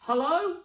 hello,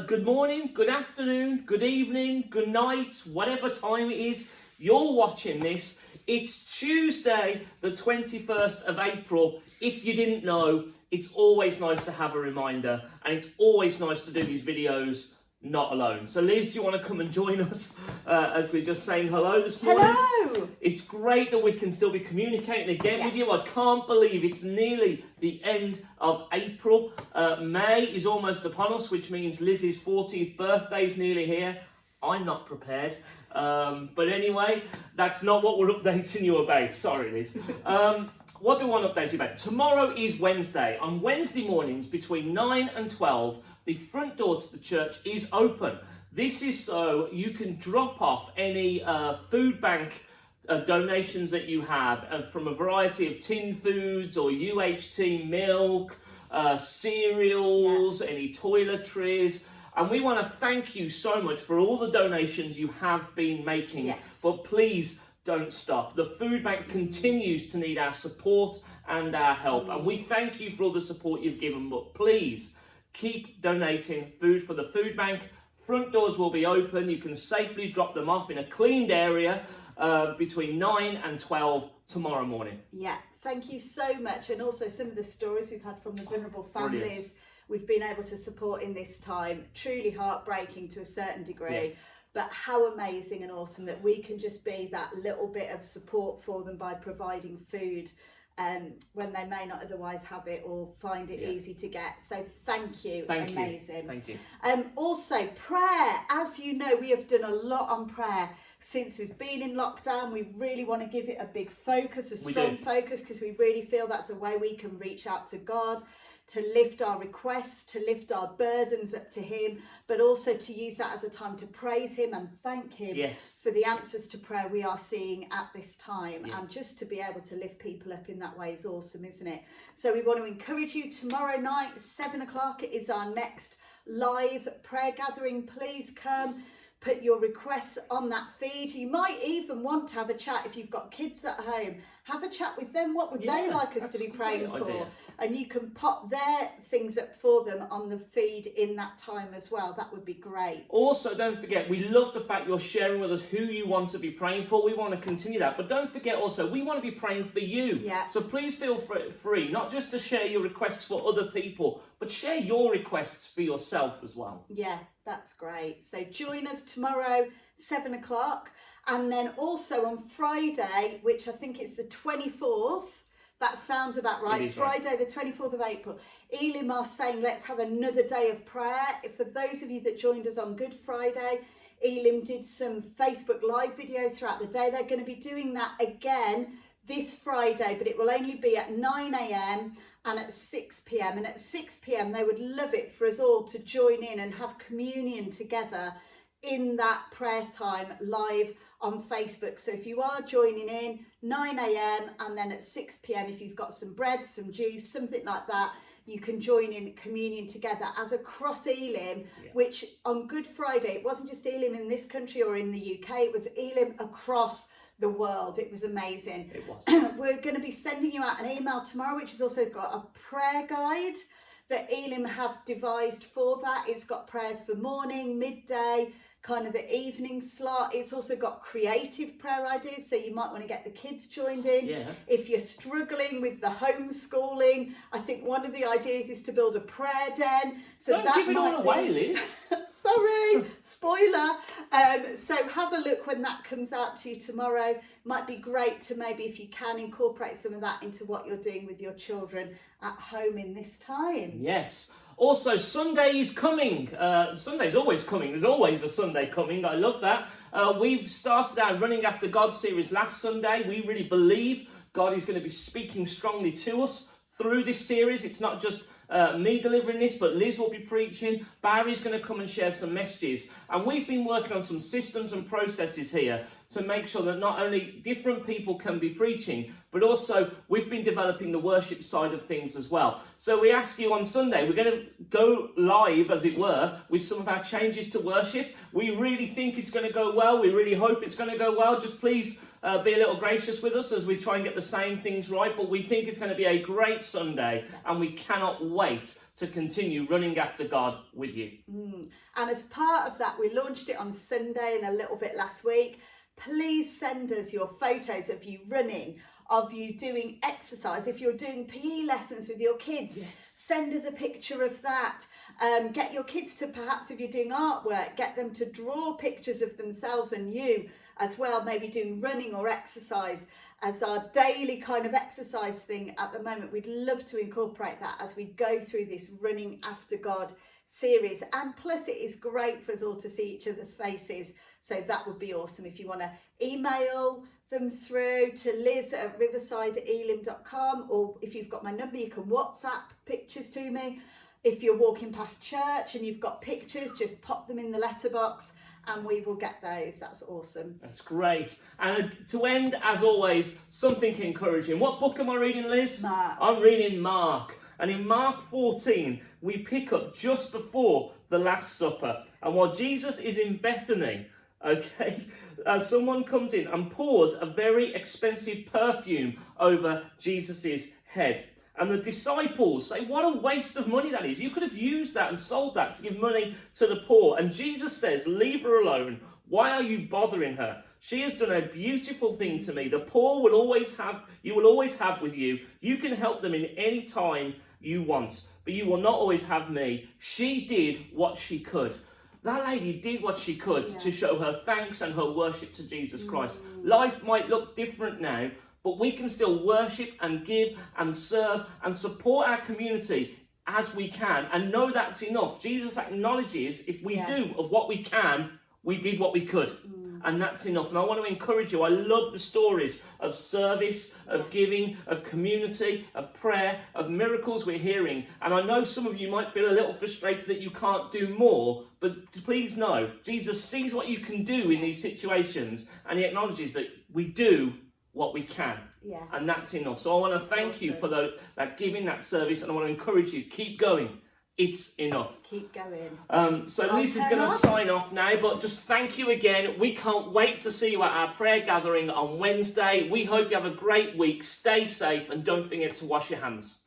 good morning, good afternoon, good evening, good night, whatever time it is you're watching this. It's Tuesday, the 21st of April. If you didn't know, it's always nice to have a reminder, and it's always nice to do these videos not alone. So Liz, do you want to come and join us as we're just saying hello this morning? Hello! It's great that we can still be communicating again with you. I can't believe it's nearly the end of April. May is almost upon us, which means Liz's 40th birthday is nearly here. I'm not prepared. But anyway, that's not what we're updating you about. Sorry, Liz. What do I want to update you about? Tomorrow is Wednesday. On Wednesday mornings between 9 and 12, the front door to the church is open. This is so you can drop off any food bank donations that you have from a variety of tin foods or UHT milk, cereals, any toiletries. And we want to thank you so much for all the donations you have been making. Yes. But please don't stop. The food bank continues to need our support and our help. And we thank you for all the support you've given. But please keep donating food for the food bank. Front doors will be open. You can safely drop them off in a cleaned area between 9 and 12 tomorrow morning. Yeah, thank you so much. And also some of the stories we've had from the vulnerable families. Brilliant. We've been able to support in this time. Truly heartbreaking to a certain degree. Yeah. But how amazing and awesome that we can just be that little bit of support for them by providing food when they may not otherwise have it or find it easy to get. So thank you. Amazing. Thank you. Also, prayer. As you know, we have done a lot on prayer since we've been in lockdown. We really want to give it a big focus, a strong focus, because we really feel that's a way we can reach out to God, to lift our requests, to lift our burdens up to him, but also to use that as a time to praise him and thank him for the answers to prayer we are seeing at this time. And just to be able to lift people up in that way is awesome, isn't it? So we want to encourage you tomorrow night, 7 o'clock, it is our next live prayer gathering. Please come. Put your requests on that feed. You might even want to have a chat if you've got kids at home. Have a chat with them. What would they like us to be praying for? Idea. And you can pop their things up for them on the feed in that time as well. That would be great. Also, don't forget, we love the fact you're sharing with us who you want to be praying for. We want to continue that. But don't forget also, we want to be praying for you. Yeah. So please feel free, not just to share your requests for other people, but share your requests for yourself as well. Yeah, that's great. So join us tomorrow, 7 o'clock. And then also on Friday, which I think it's the 24th, that sounds about right. Friday, the 24th of April, Elim are saying, let's have another day of prayer. For those of you that joined us on Good Friday, Elim did some Facebook Live videos throughout the day. They're going to be doing that again this Friday, but it will only be at 9 a.m. and at 6 p.m. And at 6 p.m. they would love it for us all to join in and have communion together in that prayer time live on Facebook. So if you are joining in, 9 a.m. and then at 6 p.m. if you've got some bread, some juice, something like that, you can join in communion together as across Elim, which on Good Friday, it wasn't just Elim in this country or in the UK, it was Elim across the world. It was amazing. It was. We're going to be sending you out an email tomorrow, which has also got a prayer guide that Elim have devised for that. It's got prayers for morning, midday, kind of the evening slot. It's also got creative prayer ideas, so you might want to get the kids joined in. Yeah. If you're struggling with the homeschooling, I think one of the ideas is to build a prayer den. So don't give it all away, Liz. Sorry, spoiler. So have a look when that comes out to you tomorrow. Might be great to maybe, if you can, incorporate some of that into what you're doing with your children at home in this time. Yes. Also, Sunday is coming. Sunday's always coming. There's always a Sunday coming. I love that. We've started our Running After God series last Sunday. We really believe God is going to be speaking strongly to us through this series. It's not just me delivering this, but Liz will be preaching. Barry's going to come and share some messages. And we've been working on some systems and processes here to make sure that not only different people can be preaching, but also we've been developing the worship side of things as well. So we ask you on Sunday, we're going to go live, as it were, with some of our changes to worship. We really think it's going to go well. We really hope it's going to go well. Just please be a little gracious with us as we try and get the same things right. But we think it's going to be a great Sunday, and we cannot wait to continue running after God with you. And as part of that, we launched it on Sunday and a little bit last week. Please send us your photos of you running, of you doing exercise. If you're doing PE lessons with your kids, send us a picture of that. Get your kids to, perhaps if you're doing artwork, get them to draw pictures of themselves and you as well, maybe doing running or exercise as our daily kind of exercise thing at the moment. We'd love to incorporate that as we go through this Running After God series. And plus it is great for us all to see each other's faces. So that would be awesome. If you want to email them through to liz@riversideelim.com, or if you've got my number, you can WhatsApp pictures to me. If you're walking past church and you've got pictures, just pop them in the letterbox and we will get those. That's awesome. That's great. And to end, as always, something encouraging. What book am I reading, Liz? Mark. I'm reading Mark. And in Mark 14, we pick up just before the Last Supper. And while Jesus is in Bethany, someone comes in and pours a very expensive perfume over Jesus's head. And the disciples say, what a waste of money that is. You could have used that and sold that to give money to the poor. And Jesus says, leave her alone. Why are you bothering her? She has done a beautiful thing to me. The poor you will always have with you. You can help them in any time you want, but you will not always have me. She did what she could. That lady did what she could to show her thanks and her worship to Jesus Christ. Life might look different now, but we can still worship and give and serve and support our community as we can, and know that's enough. Jesus acknowledges if we do of what we can, we did what we could. And that's enough. And I want to encourage you. I love the stories of service, of giving, of community, of prayer, of miracles we're hearing. And I know some of you might feel a little frustrated that you can't do more, but please know, Jesus sees what you can do in these situations, and he acknowledges that we do what we can. And that's enough. So I want to thank you for that giving, that service, and I want to encourage you, keep going. It's enough. Keep going. So Liz is going to sign off now, but just thank you again. We can't wait to see you at our prayer gathering on Wednesday. We hope you have a great week. Stay safe and don't forget to wash your hands.